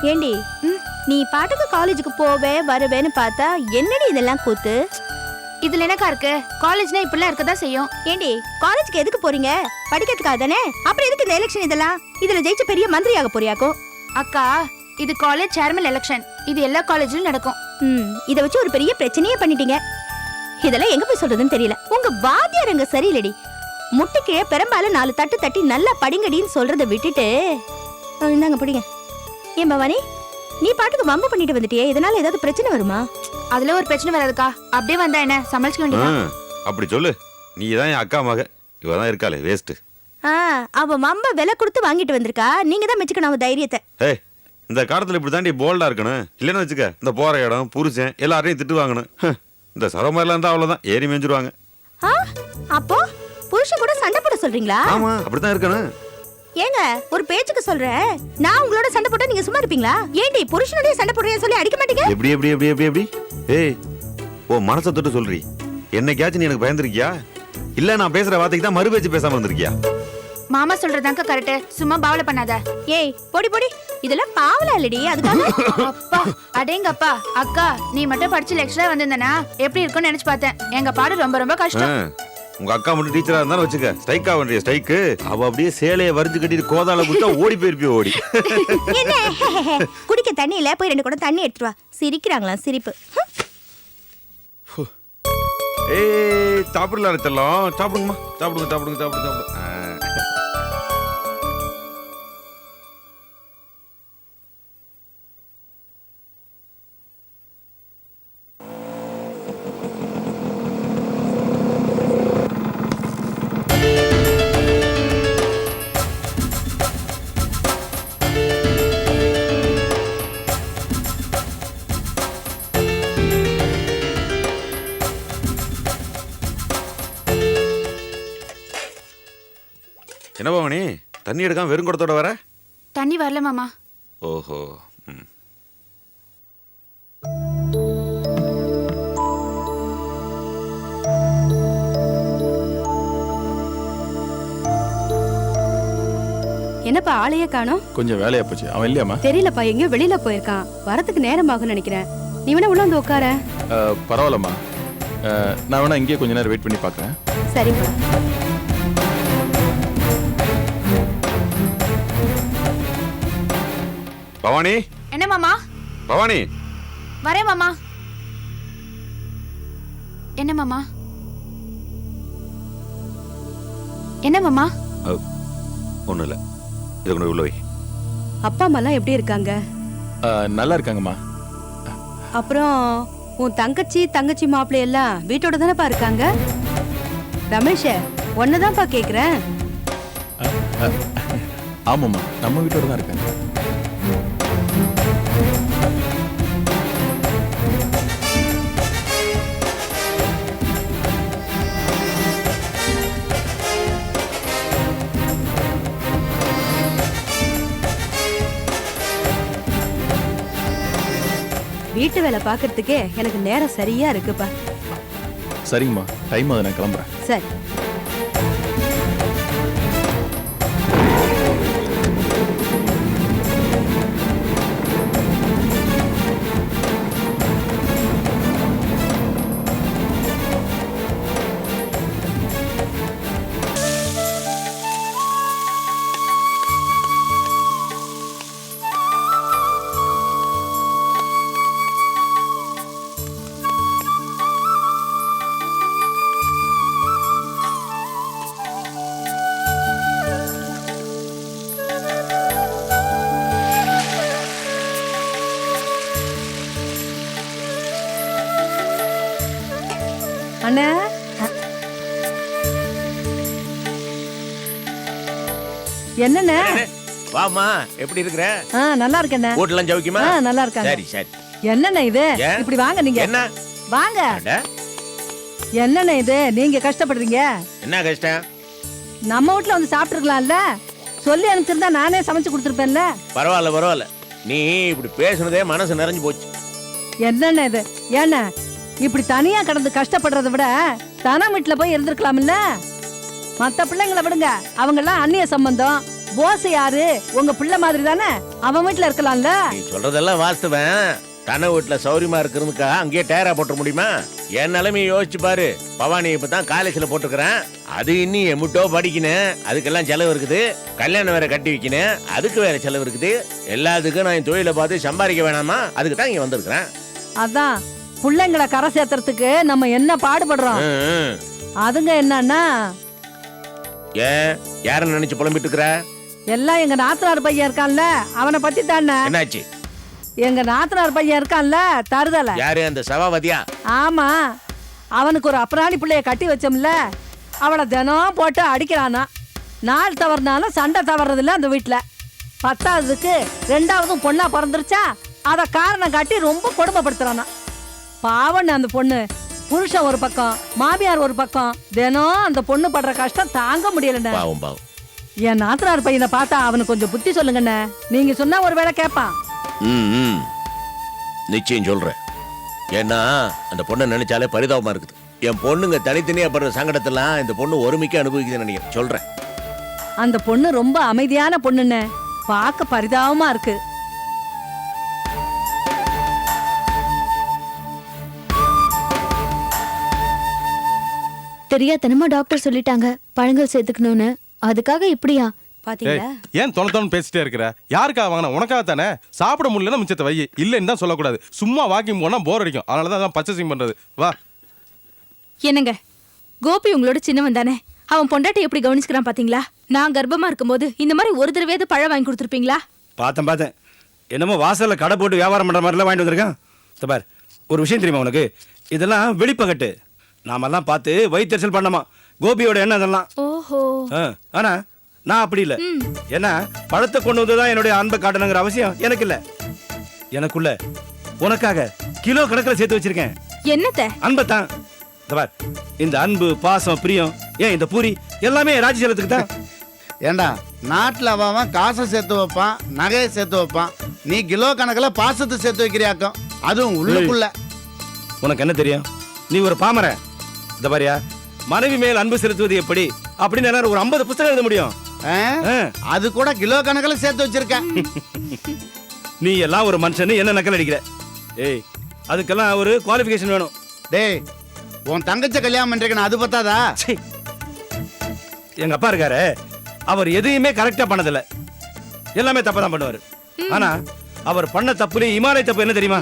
ஏண்டி நீ பாட்டுக்கு காலேஜுக்கு போவே வருவேன்னு பார்த்தா என்னடி இதெல்லாம் கூத்து? இதுல என்னக்கா இருக்கு? காலேஜ்னா இப்படிலாம் இருக்கதான் செய்யும். ஏண்டி காலேஜுக்கு எதுக்கு போறீங்க? படிக்கிறதுக்காக தானே? அப்புறம் எதுக்கு இந்த எலெக்ஷன் இதெல்லாம்? இதுல ஜெயிச்ச பெரிய மந்திரியாக போறியாக்கோ? அக்கா, இது காலேஜ் சேர்மன் எலெக்ஷன். இது எல்லா காலேஜ்லயும் நடக்கும். இத வச்சு ஒரு பெரிய பிரச்சனையே பண்ணிட்டீங்க. இதெல்லாம் எங்க போய் சொல்றதுன்னு தெரியல. உங்க வாத்தியார் அங்க சரியில்லடி. முட்டைக்கே பெரும்பாலும் 4 தட்டு தட்டி நல்லா படிங்கடின்னு சொல்றதை விட்டுட்டு இந்தாங்க பிடிங்க. ஏன் பவானி, நீ பாட்டுக்கு வம்பு பண்ணிட்டு வந்துட்டியே, இதனால ஏதாவது பிரச்சனை வருமா? அதுல ஒரு பிரச்சனை வராதுக்கா. அப்படியே வந்தா என்ன, சமாளிக்க வேண்டியது. அப்படி சொல்லு. நீ தான் என் அக்கா மக, இவ தான் இருக்காளே வேஸ்ட். அவ வம்ப விலை கொடுத்து வாங்கிட்டு வந்திருக்கா. நீங்க தான் மெச்சுக்கணும் அவ தைரியத்தை. ஏய், இந்த காலத்துல இப்படி தாண்டி போல்டா இருக்கணும். இல்லைன்னு வச்சுக்க, இந்த போற இடம் புருஷன் எல்லாரையும் திட்டு வாங்கணும். இந்த சரமாரிலாம் இருந்தா அவ்வளவுதான், ஏறி மேஞ்சிருவாங்க. அப்போ புருஷன் கூட சண்டை போட சொல்றீங்களா? ஆமா, அப்படித்தான் இருக்கணும். ஏங்க, ஒரு பேச்சுக்கு சொல்றேன். நான் உங்களோட சண்டை போட்டா நீங்க சும்மா இருப்பீங்களா? ஏண்டி புருஷனோட சண்டை போடுறேன்னு சொல்லி அடிக்க மாட்டீங்க? எப்படி எப்படி எப்படி எப்படி எப்படி? ஏய், ஓ மனசை தொட்டு சொல்றீ. என்னைக்காச்சும் நீ எனக்கு பயந்துருக்கியா? இல்ல நான் பேசுற வார்த்தைக்கு தான் மறு பேச்சு பேசாம இருந்திருக்கியா? மாமா சொல்றதாங்க கரெக்ட். சும்மா பாவல பண்ணாத. ஏய் பொடி பொடி, இதெல்லாம் பாவலா இல்லடி. அதுக்காக அப்பா அடேங்கப்பா. அக்கா, நீ மட்டும் படிச்சு லெக்சரா வந்திருந்தனா எப்படி இருக்கும்னு நினைச்சு பார்த்தேன். எங்க பாடு ரொம்ப ரொம்ப கஷ்டம். உங்க அக்கா மட்டும் டீச்சரா இருந்தாலும் வச்சுக்க, ஸ்ட்ரைக்கா வேண்டிய ஸ்ட்ரைக்கு. அவ அப்படியே சேலையை வரிஞ்சு கட்டிட்டு கோதால குடுத்தா ஓடி போயிருப்பிய ஓடி. என்ன குடிக்க தண்ணி இல்ல, போய் 2 குடம் தண்ணி எடுத்துட்டு வா. சிரிக்கிறாங்களா சிரிப்பு. ஏய், சாப்பிடலாம் செல்லம், சாப்பிடுங்கம்மா, சாப்பிடுங்க சாப்பிடுங்க சாப்பிடுங்க சாப்பிடுங்க. என்ன பவானி, தண்ணி எடுக்காம வெறும் குடத்தோட வர? தண்ணி வரல மாமா. ஓஹோ. என்னப்பா ஆளையே காணோம்? கொஞ்சம் வேலையா போச்சு. அவன் இல்லையாமா? தெரியலப்பா, எங்கேயோ வெளியில போயிருக்கான். வரதுக்கு நேரமாகும் நினைக்கிறேன். நீ வேணா உள்ள வந்து உட்கார. பரவாயில்லம்மா, நான் வேணா இங்கேயே கொஞ்ச நேரம் வெயிட் பண்ணி பார்க்கறேன். சரிப்பா. பவானி. என்ன மாமா? பவானி. வரேன் மாமா. என்ன மாமா? என்ன மாமா? ஒண்ணும் இல்ல, இது கொண்டு உள்ள வை. அப்பா அம்மா எல்லாம் எப்படி இருக்காங்க? நல்லா இருக்காங்கம்மா. அப்புறம் உன் தங்கச்சி மாப்பிள்ளை எல்லாம் வீட்டோட தானேப்பா இருக்காங்க? ரமேஷ, ஒன்னதான்ப்பா கேக்குறேன். ஆமாம்மா, நம்ம வீட்டோட தான் இருக்காங்க. வீட்டு வேலை பாக்குறதுக்கே எனக்கு நேரம் சரியா இருக்குப்பா. சரிங்கம்மா, டைம் அதை நான் கிளம்புறேன். சரி. அண்ணா, என்னண்ணே? வாமா, எப்படி இருக்கற? நல்லா இருக்கேண்ணே. வீட்ல ஜவுக்கிமா? நல்லா இருக்காங்க. சரி சரி. என்னண்ணே இது? இப்படி வாங்க நீங்க. என்ன? வாங்க. என்னண்ணே இது? நீங்க கஷ்டப்படுறீங்க. என்ன கஷ்டம்? நம்ம வீட்ல வந்து சாப்பிட்டுருக்கலாம்ல. சொல்லி அனுப்பிச்சிருந்தா நானே சமைச்சு கொடுத்துருப்பேன்ல. பரவாயில்ல பரவாயில்ல, நீ இப்படி பேசுனதே மனசு நிறைஞ்சு போச்சு. என்னண்ணே இது? ஏண்ணே இப்படி தனியா கடந்து கஷ்டப்படுறதை விட தன வீட்டுல போய் இருந்திருக்கலாம்ல. மத்த பிள்ளைங்களை விடுங்க, அவங்க எல்லாம் அந்நிய சம்பந்தம். போஸ் யாரு உங்க பிள்ளை மாதிரி தானே, அவன் வீட்டுல இருக்கலாம்ல. நீ சொல்றதெல்லாம் வாஸ்தவன். தன வீட்டுல சௌரியமா இருக்கிறதுக்கா அங்கேயே டயரா போட்ட முடியுமா? என் நிலைமையை யோசிச்சு பாரு. பவானி இப்பதான் காலேஜ்ல போட்டுக்கிறேன். அது இன்னும் எமுட்டோ படிக்கணும், அதுக்கெல்லாம் செலவு இருக்குது. கல்யாணம் வேற கட்டி வைக்கணும், அதுக்கு வேற செலவு இருக்குது. எல்லாத்துக்கும் நான் என் தொழிலை பார்த்து சம்பாதிக்க வேணாமா? அதுக்கு தான் இங்க வந்திருக்கிறேன். அதான் பிள்ளைங்களை கரை சேர்த்துறதுக்கு நம்ம என்ன பாடுபடுறோம். அதுங்க என்னன்னா, ஏன் யார நினைச்சு புலம்பிட்டு இருக்கிற? எல்லாம் எங்க நாத்தனார் பையன் இருக்கான்ல, அவனை பத்தி தானே. என்னாச்சு? எங்க நாத்தனார் பையன் இருக்கான்ல தருதல. யாரு அந்த சபாபதியா? ஆமா, அவனுக்கு ஒரு அப்புறாணி பிள்ளைய கட்டி வச்சோம்ல, அவளை தினம் போட்டு அடிக்கிறானா. நாள் தவறுனாலும் சண்டை தவறதில்ல அந்த வீட்டுல. 10ஆவதுக்கு 2ஆவதும் பொண்ணா பிறந்துருச்சா, அத காரணம் காட்டி ரொம்ப கொடுமைப்படுத்துறானா. பாவன்னு அந்த பொண்ணு, புருஷன் ஒரு பக்கம், மாமியார் ஒரு பக்கம், தினம் அந்த பொண்ணு படுற கஷ்டம் தாங்க முடியலண்ணே. பாவம் பாவம். என் நாத்தனார் பையனை பார்த்தா அவனுக்கு கொஞ்சம் புத்தி சொல்லுங்கண்ணே. நீங்க சொன்னா ஒரு வேளை கேட்பான். நிச்சயம் சொல்றேன். ஏன்னா அந்த பொண்ணை நினைச்சாலே பரிதாபமா இருக்குது. என் பொண்ணுங்க தனித்தனியா படுற சங்கடத்தெல்லாம் இந்த பொண்ணு ஒருமிக்க அனுபவிக்குதுன்னு நினைக்கிறேன். சொல்றேன். அந்த பொண்ணு ரொம்ப அமைதியான பொண்ணுண்ணே, பார்க்க பரிதாபமா இருக்கு. தெரியாதனமா டாக்டர் சொல்லிட்டாங்க பழங்கள் சேர்த்துக்கணும்னு. அதுக்காக இப்படியா? பாத்தீங்களா? ஏன் தொண பேசிட்டே இருக்கிற? யாருக்காக வாங்கின? உனக்காக தானே. சாப்பிட முடியலன்னா மிச்சத்தை வை, இல்லைன்னு தான் சொல்லக்கூடாது. சும்மா வாக்கிங் போனா போர் அடிக்கும், அதனாலதான் பர்ச்சேசிங் பண்றது. வா. என்னங்க, கோபி உங்களோட சின்னவன் தானே? அவன் பொண்டாட்டி எப்படி கவனிச்சுக்கிறான் பாத்தீங்களா? நான் கர்ப்பமா இருக்கும்போது இந்த மாதிரி ஒரு தடவையாவது பழம் வாங்கி கொடுத்துருப்பீங்களா? பார்த்தேன். என்னமோ வாசல்ல கடை போட்டு வியாபாரம் பண்ற மாதிரிலாம் வாங்கிட்டு வந்திருக்கான். பார், ஒரு விஷயம் தெரியுமா உனக்கு? இதெல்லாம் வெளிப்பகட்டு. நாமெல்லாம் பார்த்து வயிற்றுச்சல் பண்ணமா. கோபியோட எண்ணம் இதெல்லாம். ஓஹோ. ஆனா நான் அப்படி இல்லை. ஏன்னா பழத்தை கொண்டு வந்துதான் என்னுடைய அன்பை காட்டணுங்கிற அவசியம் எனக்கு இல்ல. எனக்குள்ள உனக்காக கிலோ கணக்கில் சேர்த்து வச்சிருக்கேன். என்னத்த? அன்பைத்தான். இந்த அன்பு, பாசம், பிரியம், ஏன் இந்த பூரி எல்லாமே ராஜ்யசலத்துக்கு தான். ஏண்டா, நாட்டில் அவன் காசை சேர்த்து வைப்பான், நகையை சேர்த்து வைப்பான். நீ கிலோ கணக்கில் பாசத்தை சேர்த்து வைக்கிறியாக்கும், அதுவும் உள்ளுக்குள்ள. உனக்கு என்ன தெரியும்? நீ ஒரு பாமர. இந்த பாரியா, மனைவி மேல் அன்பு செலுத்துவது எப்படி அப்படின்னு எல்லாரும் ஒரு 50 புத்தகம் எழுத முடியும். அது கூட கிலோ கணக்கில் சேர்த்து வச்சிருக்க. நீ எல்லாம் ஒரு மனுஷன் என்ன நக்கல் அடிக்கிற? ஏய், அதுக்கெல்லாம் ஒரு குவாலிஃபிகேஷன் வேணும். டேய், உன் தங்கச்ச கல்யாணம் பண்றேன்னு அது பத்தாதா? எங்க அப்பா இருக்காரு, அவர் எதையுமே கரெக்டா பண்ணதில்ல, எல்லாமே தப்பா தான் பண்ணுவாரு. ஆனா அவர் பண்ண தப்புல இமாலய தப்பு என்ன தெரியுமா?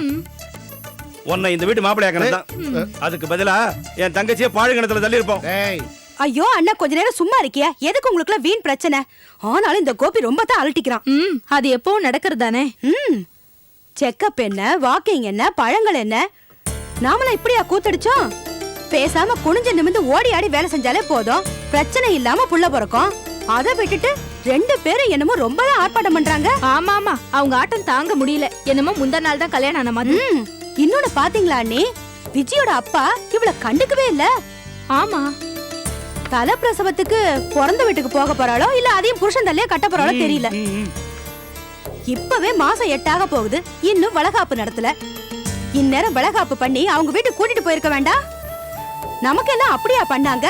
உன்னை இந்த வீட்டு மாப்பிள்ளையாக்கணும் தான். அதுக்கு பதிலா என் தங்கச்சியை பாழுகணத்துல தள்ளி இருப்போம். ஐயோ அண்ணா, கொஞ்ச நேரம் சும்மா இருக்கியா? எதுக்கு உங்களுக்குலாம் வீண் பிரச்சனை? ஆனாலும் இந்த கோபி ரொம்ப தான் அலட்டிக்கிறான். அது எப்பவும் நடக்கிறது தானே. செக்கப் என்ன, வாக்கிங் என்ன, பழங்கள் என்ன, நாமளா இப்படியா கூத்தடிச்சோம்? பேசாம குனிஞ்சு நிமிந்து ஓடி ஆடி வேலை செஞ்சாலே போதும், பிரச்சனை இல்லாம புள்ள பிறக்கும். அதை விட்டுட்டு 2 பேரும் என்னமோ ரொம்ப ஆர்ப்பாட்டம் பண்றாங்க. ஆமா ஆமா, அவங்க ஆட்டம் தாங்க முடியல. என்னமோ முந்தா நாள் தான் கல்யாணம் ஆன மாதிரி. இன்னொன்னு பாத்தீங்களா அண்ணி, விஜயோட அப்பா இவள கண்டுக்கவே இல்ல. ஆமா, தல பிரசவத்துக்கு பிறந்த வீட்டுக்கு போக போறாளோ இல்ல அதையும் புருஷன் தள்ளியா கட்ட போறாளோ தெரியல. இப்பவே மாசம் 8 போகுது, இன்னும் வளகாப்பு நடத்தல. இந்நேரம் வளகாப்பு பண்ணி அவங்க வீட்டுக்கு கூட்டிட்டு போயிருக்க வேண்டாம்? நமக்கெல்லாம் அப்படியா பண்ணாங்க?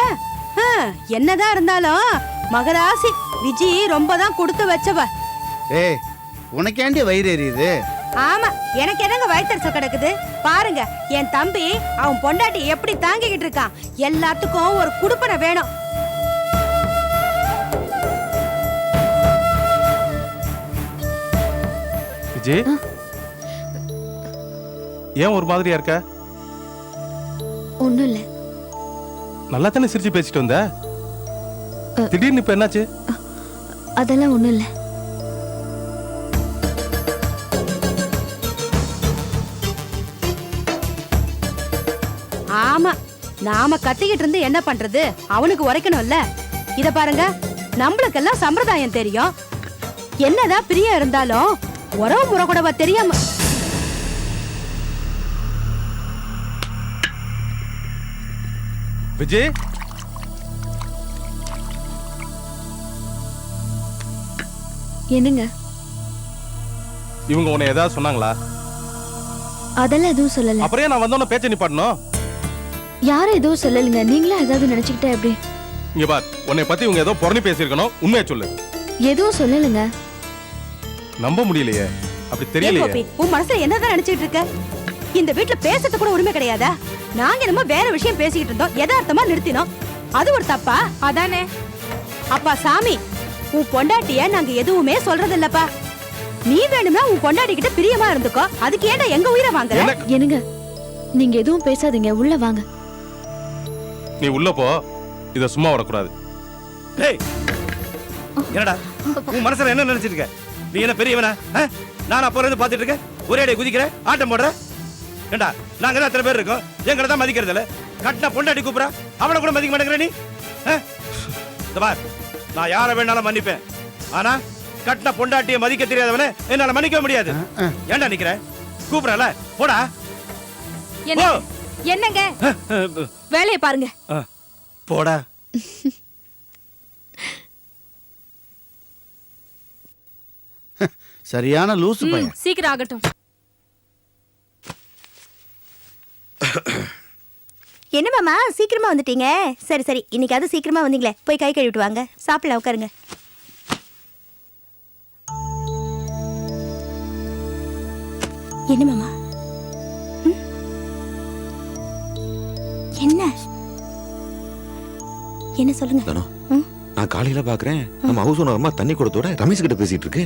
என்னதான் இருந்தாலும் மகராசி விஜி ரொம்ப தான் கொடுத்து வச்சவ. ஏய், உனக்கேண்டி வயிறு எரியுது? ஆமா, எனக்கு என்னங்க வயிற்றுச்சல் கிடக்குது பாருங்க. என் தம்பி அவன் பொண்டாட்டி எப்படி தாங்கிக்கிட்டு இருக்கான். எல்லாத்துக்கும் ஒரு குடுப்பனை வேணும். விஜய், ஏன் ஒரு மாதிரியா இருக்க? ஒண்ணும் இல்ல. நல்லா தானே சிரிச்சு பேசிட்டு வந்த, திடீர்னு இப்ப என்னாச்சு? அதெல்லாம் ஒண்ணும் இல்ல. ஆமா, நாம கத்திக்கிட்டு இருந்து என்ன பண்றது? அவனுக்கு உரைக்கணும்ல. இத பாருங்க, நம்மளுக்கெல்லாம் சம்பிரதாயம் தெரியும். என்னதான் பிரியம் இருந்தாலும் உறவு முறை கூடவா தெரியாம? விஜய், என்னங்க? இவங்க உன்னை ஏதாவது சொன்னாங்களா? அதெல்லாம் எதுவும் சொல்லல. அப்புறம் நான் வந்தோன்னு பேச்ச நிப்பாட்டணும். யாரும் எதுவும் சொல்லலங்க, நீங்களா ஏதாவது நினைச்சுக்கிட்டா எப்படி? இங்க பார், உன்னை பத்தி இவங்க ஏதோ புறணி பேசியிருக்கணும், உண்மையை சொல்லு. எதுவும் சொல்லலைங்க. நம்ப முடியலையே, அப்படி ஏ தெரியலையே. கோபி, உன் மனசுல என்னதான் நினைச்சிட்டு இருக்க? இந்த வீட்ல பேசுறது கூட உரிமை கிடையாதா? நாங்க என்னமோ வேற விஷயம் பேசிக்கிட்டு இருந்தோம், யதார்த்தமா நிறுத்தினோம். அது ஒரு தப்பா? அதானே. அப்பா சாமி, உன் பொண்டாட்டிய நாங்க எதுவுமே சொல்றது இல்லப்பா. நீ வேணும்னா உன் பொண்டாட்டி கிட்ட பிரியமா இருந்துக்கோ. அதுக்கு ஏன்டா எங்க உயிரை வாங்குற? என்னங்க, நீங்க எதுவும் பேசாதீங்க, உள்ள வாங்க. நீ உள்ள போ, இத சும்மா விடக்கூடாது. டேய், என்னடா உன் மனசுல என்ன நினைச்சிட்டு இருக்க? நீ என்ன பெரியவனா? நான் அப்ப இருந்து பாத்துட்டு இருக்கேன், ஒரே அடி குதிக்கிற, ஆட்டம் போடுற. ஏண்டா, நாங்க தான் 3 பேர் இருக்கோம், எங்களை தான் மதிக்கிறது இல்ல. கட்டின பொண்டாட்டி கூப்பிடா, அவனை கூட மதிக்க மாட்டேங்கிற நீ. இந்த பார், நான் யாரை வேணாலும் மன்னிப்பேன், ஆனா கட்டின பொண்டாட்டியை மதிக்க தெரியாதவனே என்னால மன்னிக்க முடியாது. ஏன்டா நிக்கிற? கூப்பிடல, போடா. என்னங்க, வேலையை பாருங்க. போடா. சரியான லூசு பையன். சீக்கிரம் ஆகட்டும். என்ன மாமா சீக்கிரமா வந்துட்டீங்க? சரி சரி, இன்னைக்கு அது சீக்கிரமா வந்தீங்களே, போய் கை கழுவிட்டு வாங்க, சாப்பிடலாம், உட்காருங்க. என்ன மாமா? என்ன என்ன சொல்லுங்க. நான் காலையில பாக்குறேன் நம்ம ஹவுஸ் ஓனர் அம்மா தண்ணி குடத்தோட ரமேஷ் கிட்ட பேசிட்டு இருக்கு.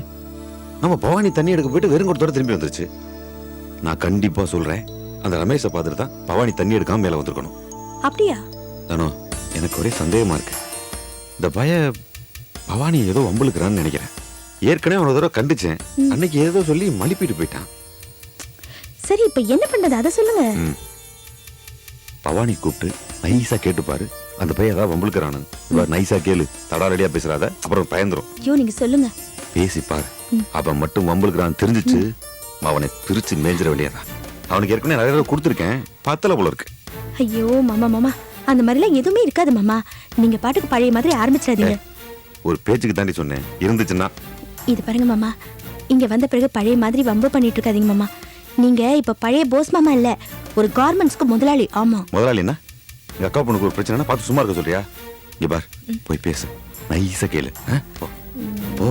நம்ம பவானி தண்ணி எடுக்க போயிட்டு வெறும் குடத்தோட திரும்பி வந்துருச்சு. நான் கண்டிப்பா சொல்றேன், அந்த ரமேஷை பார்த்துட்டு தான் பவானி தண்ணி எடுக்காம மேல வந்திருக்கணும். அப்படியா? தானோ, எனக்கு ஒரே சந்தேகமா இருக்கு. இந்த பய பவானி ஏதோ வம்புலுக்குறான்னு நினைக்கிறேன். ஏற்கனவே ஒரு தடவை கண்டிச்சேன், அன்னைக்கு ஏதோ சொல்லி மலிப்பிட்டு போயிட்டான். சரி, இப்ப என்ன பண்றது அதை சொல்லுங்க. பவானி கூப்பிட்டு நைஸா கேட்டுப்பாரு, அந்த பையன் ஏதாவது வம்புலுக்குறானு. நைஸா கேளு, தடாரடியா பேசுறாத, அப்புறம் பயந்துரும். ஐயோ, நீங்க சொல்லுங்க. பேசிப்பாரு, அவன் மட்டும் வம்புலுக்குறான்னு தெரிஞ்சிச்சு, அவனை பிரிச்சு மேஞ்சிட வேண்டியதான். அவனுக்கு ஏற்கனவே நிறைய தடவை கொடுத்துருக்கேன், பத்தல போல இருக்கு. ஐயோ மாமா மாமா, அந்த மாதிரிலாம் எதுவுமே இருக்காது மாமா. நீங்க பாட்டுக்கு பழைய மாதிரி ஆரம்பிச்சிடாதீங்க. ஒரு பேச்சுக்கு தாண்டி சொன்னேன், இருந்துச்சுன்னா. இது பாருங்க மாமா, இங்க வந்த பிறகு பழைய மாதிரி வம்பு பண்ணிட்டு இருக்காதீங்க மாமா. நீங்க இப்ப பழைய போஸ் மாமா இல்ல, ஒரு கார்மெண்ட்ஸ்க்கு முதலாளி. ஆமா, முதலாளின்னா எங்க அக்கா பொண்ணுக்கு ஒரு பிரச்சனை பார்த்து சும்மா இருக்க சொல்றியா? இங்க பார், போய் பேசு, நைஸா கேளு. போ போ.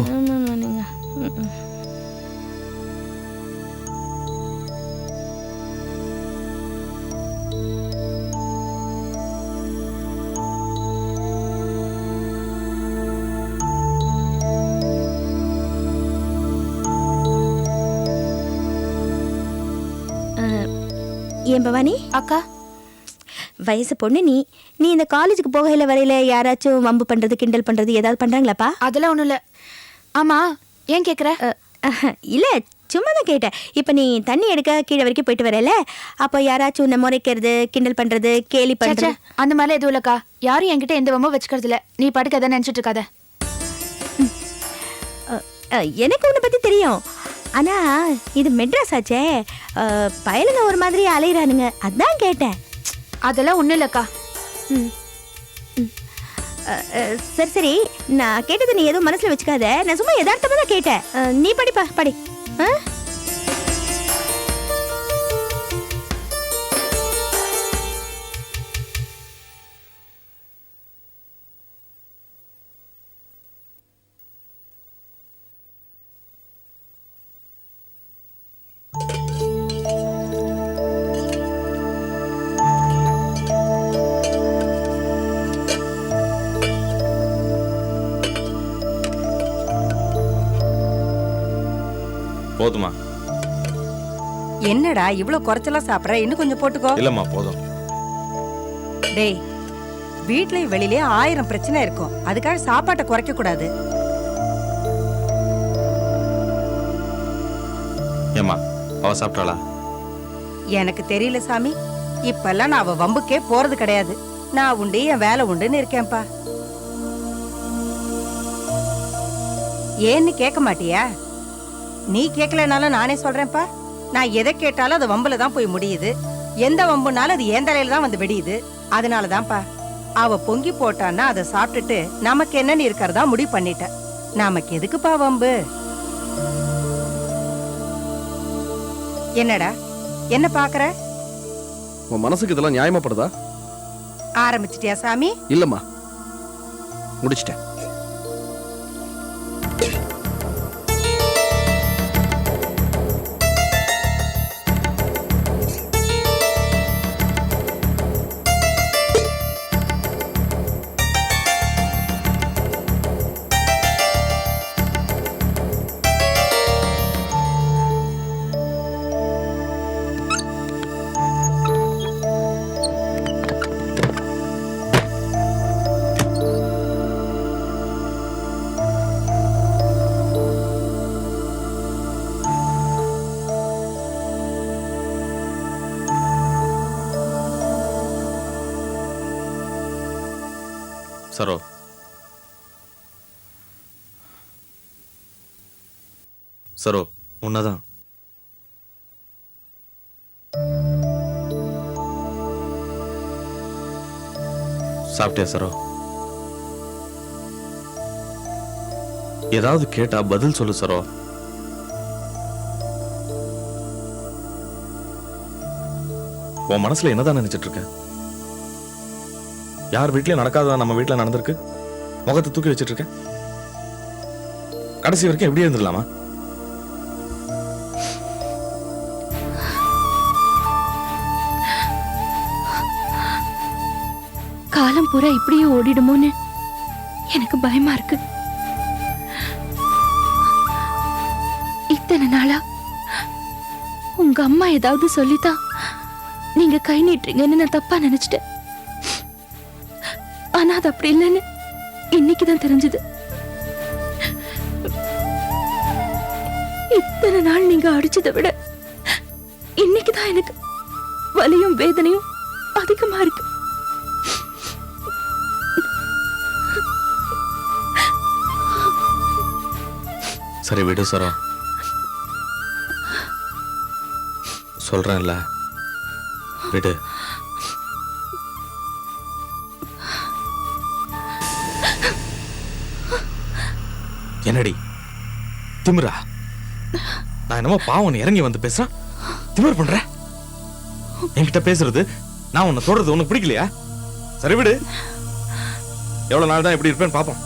ஏன் பவானி அக்கா, வயசு பொண்ணு நீ நீ இந்த காலேஜுக்கு போகையில வரையில யாராச்சும் வம்பு பண்றது கிண்டல் பண்றது ஏதாவது பண்றாங்களாப்பா? அதெல்லாம் ஒண்ணும் இல்ல. ஆமா, ஏன் கேக்குற? இல்ல, சும்மா தான் கேட்டேன். இப்ப நீ தண்ணி எடுக்க கீழே வரைக்கும் போயிட்டு வரல, அப்ப யாராச்சும் உன்னை முறைக்கிறது, கிண்டல் பண்றது, கேலி பண்றது? அந்த மாதிரி எதுவும் இல்லக்கா. யாரும் என்கிட்ட எந்த வம்பும் வச்சுக்கிறது இல்ல. நீ படுக்க எதை நினைச்சிட்டு இருக்காத. எனக்கு உன்னை பத்தி தெரியும், ஆனா இது மெட்ராஸ் ஆச்சே, பயலுங்க ஒரு மாதிரி அலையிறானுங்க, அதான் கேட்டேன். அதெல்லாம் ஒண்ணும் இல்லக்கா. சரி சரி, நான் கேட்டது நீ எதுவும் மனசுல வச்சுக்காத, நான் சும்மா யதார்த்தமா தான் கேட்டேன். நீ படிப்பா, படி. போதுமா? என்னடா இவ்வளவு குறைச்சலா சாப்பிடுற? இன்னும் கொஞ்சம் போட்டுக்கோ. இல்லம்மா, போதும். டேய், வீட்லயும் வெளியிலயும் 1000 பிரச்சனை இருக்கும், அதுக்காக சாப்பாட்டை குறைக்க கூடாது. ஏமா, அவ சாப்பிட்டாளா? எனக்கு தெரியல சாமி, இப்பெல்லாம் நான் அவ வம்புக்கே போறது கிடையாது. நான் உண்டு, என் வேலை உண்டுன்னு இருக்கேன்ப்பா. ஏன்னு கேட்க மாட்டியா? நீ கேட்கலனாலும் நானே சொல்றேன்ப்பா. நான் எதை கேட்டாலும் அது வம்புல தான் போய் முடியுது. எந்த வம்புனாலும் அது என் தலையில தான் வந்து வெடியுது. அதனாலதான்ப்பா அவ பொங்கி போட்டான்னா அதை சாப்பிட்டுட்டு நமக்கு என்னன்னு இருக்கிறதா முடிவு பண்ணிட்டேன். நமக்கு எதுக்குப்பா வம்பு? என்னடா என்ன பாக்குற? உன் மனசுக்கு இதெல்லாம் நியாயமாப்படுதா? ஆரம்பிச்சிட்டியா சாமி? இல்லம்மா, முடிச்சிட்டேன். சரோ சரோ உன்னதான் சாப்பிட்டியா சரோ? ஏதாவது கேட்டா பதில் சொல்லு சரோ. உன் மனசுல என்னதான் நினைச்சிட்டு இருக்க? யார் வீட்லயும் நடக்காததான் நம்ம வீட்டுல நடந்திருக்கு. முகத்தை தூக்கி வச்சிட்டு இருக்க. கடைசி வரைக்கும் எப்படியே இருந்துடலாமா? காலம் பூரா இப்படியே ஓடிடுமோன்னு எனக்கு பயமா இருக்கு. இத்தனை நாளா உங்க அம்மா ஏதாவது சொல்லித்தான் நீங்க கை நீட்டுறீங்கன்னு நான் தப்பா நினைச்சிட்டேன். ஆனா அது அப்படி இல்லைன்னு இன்னைக்குதான் தெரிஞ்சது. இத்தனை நாள் நீங்க அடிச்சதை விட இன்னைக்குதான் எனக்கு வலியும் வேதனையும் அதிகமா இருக்கு. சரி விடு சரோ, சொல்றேன்ல விடு. என்னடி திமிரா? நான் என்னமோ பாவம் இறங்கி வந்து பேசுறேன், திமிர் பண்ற? என்கிட்ட பேசுறது, நான் உன்னை தொடறது உனக்கு பிடிக்கலையா? சரி விடு, எவ்வளவு நாள் தான் எப்படி இருப்பேன்னு பாப்போம்.